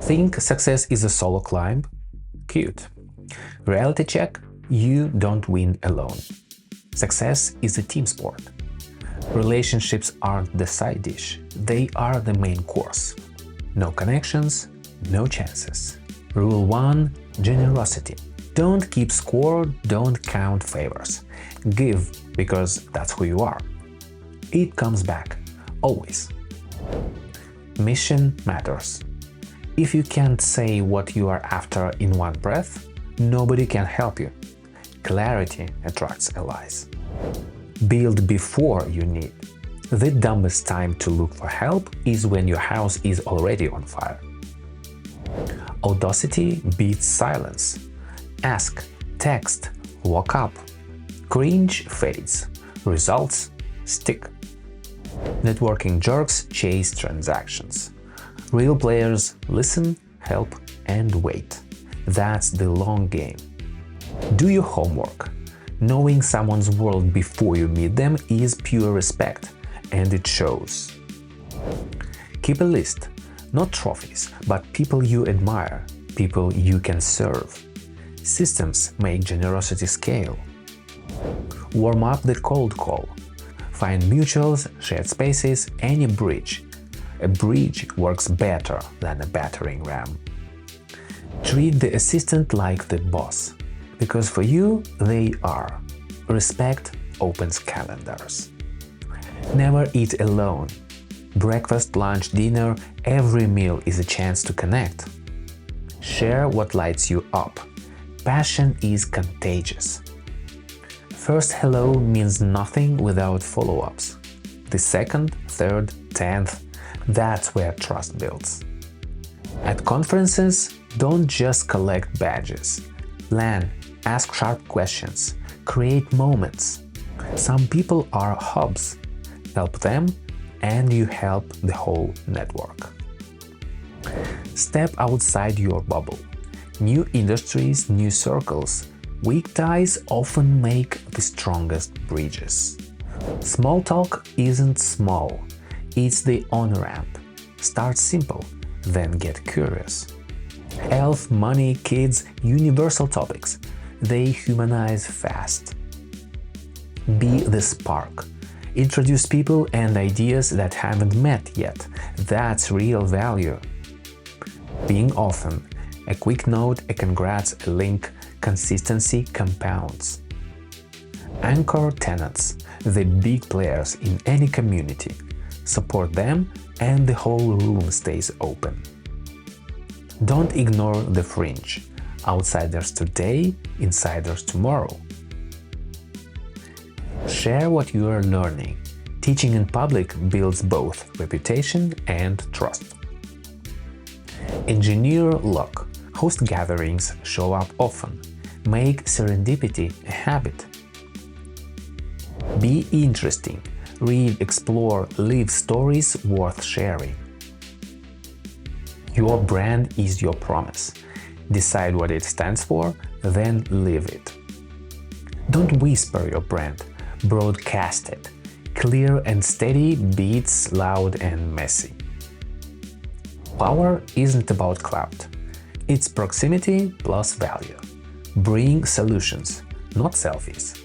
Think success is a solo climb? Cute. Reality check: you don't win alone. Success is a team sport. Relationships aren't the side dish, they are the main course. No connections, no chances. Rule 1: generosity. Don't keep score, don't count favors. Give, because that's who you are. It comes back, always. Mission matters. If you can't say what you are after in one breath, nobody can help you. Clarity attracts allies. Build before you need. The dumbest time to look for help is when your house is already on fire. Audacity beats silence. Ask, text, walk up. Cringe fades. Results stick. Networking jerks chase transactions. Real players listen, help, and wait. That's the long game. Do your homework. Knowing someone's world before you meet them is pure respect, and it shows. Keep a list, not trophies, but people you admire, people you can serve. Systems make generosity scale. Warm up the cold call. Find mutuals, shared spaces, and a bridge. A bridge works better than a battering ram. Treat the assistant like the boss, because for you they are. Respect opens calendars. Never eat alone. Breakfast, lunch, dinner, every meal is a chance to connect. Share what lights you up. Passion is contagious. First hello means nothing without follow-ups. The second, third, 10th, that's where trust builds. At conferences, don't just collect badges. Plan, ask sharp questions, create moments. Some people are hubs. Help them, and you help the whole network. Step outside your bubble. New industries, new circles. Weak ties often make the strongest bridges. Small talk isn't small, it's the on-ramp. Start simple, then get curious. Health, money, kids, universal topics. They humanize fast. Be the spark. Introduce people and ideas that haven't met yet. That's real value. Being often. A quick note, a congrats, a link. Consistency compounds. Anchor tenants, the big players in any community. Support them and the whole room stays open. Don't ignore the fringe. Outsiders today, insiders tomorrow. Share what you are learning. Teaching in public builds both reputation and trust. Engineer luck. Host gatherings, show up often. Make serendipity a habit. Be interesting. Read, explore, live stories worth sharing. Your brand is your promise. Decide what it stands for, then live it. Don't whisper your brand, broadcast it. Clear and steady beats loud and messy. Power isn't about clout. It's proximity plus value. Bring solutions, not selfies.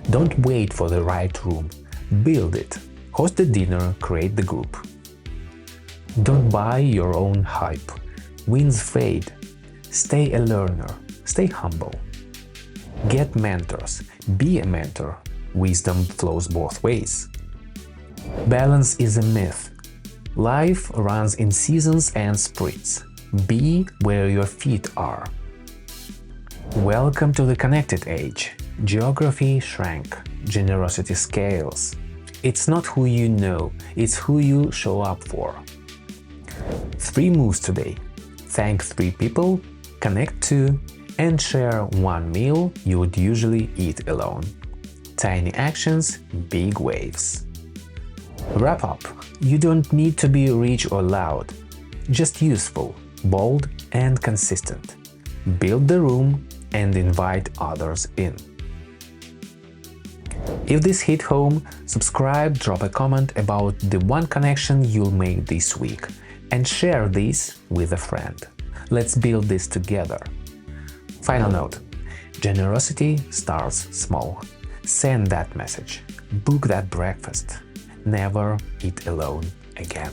Don't wait for the right room. Build it. Host the dinner, create the group. Don't buy your own hype. Wins fade. Stay a learner. Stay humble. Get mentors. Be a mentor. Wisdom flows both ways. Balance is a myth. Life runs in seasons and sprints. Be where your feet are. Welcome to the connected age. Geography shrank. Generosity scales. It's not who you know, it's who you show up for. 3 moves today. Thank 3 people, connect 2, and share 1 meal you would usually eat alone. Tiny actions, big waves. Wrap up. You don't need to be rich or loud. Just useful, bold, and consistent. Build the room and invite others in. If this hit home, subscribe, drop a comment about the one connection you'll make this week, and share this with a friend. Let's build this together. Final note: generosity starts small. Send that message. Book that breakfast. Never eat alone again.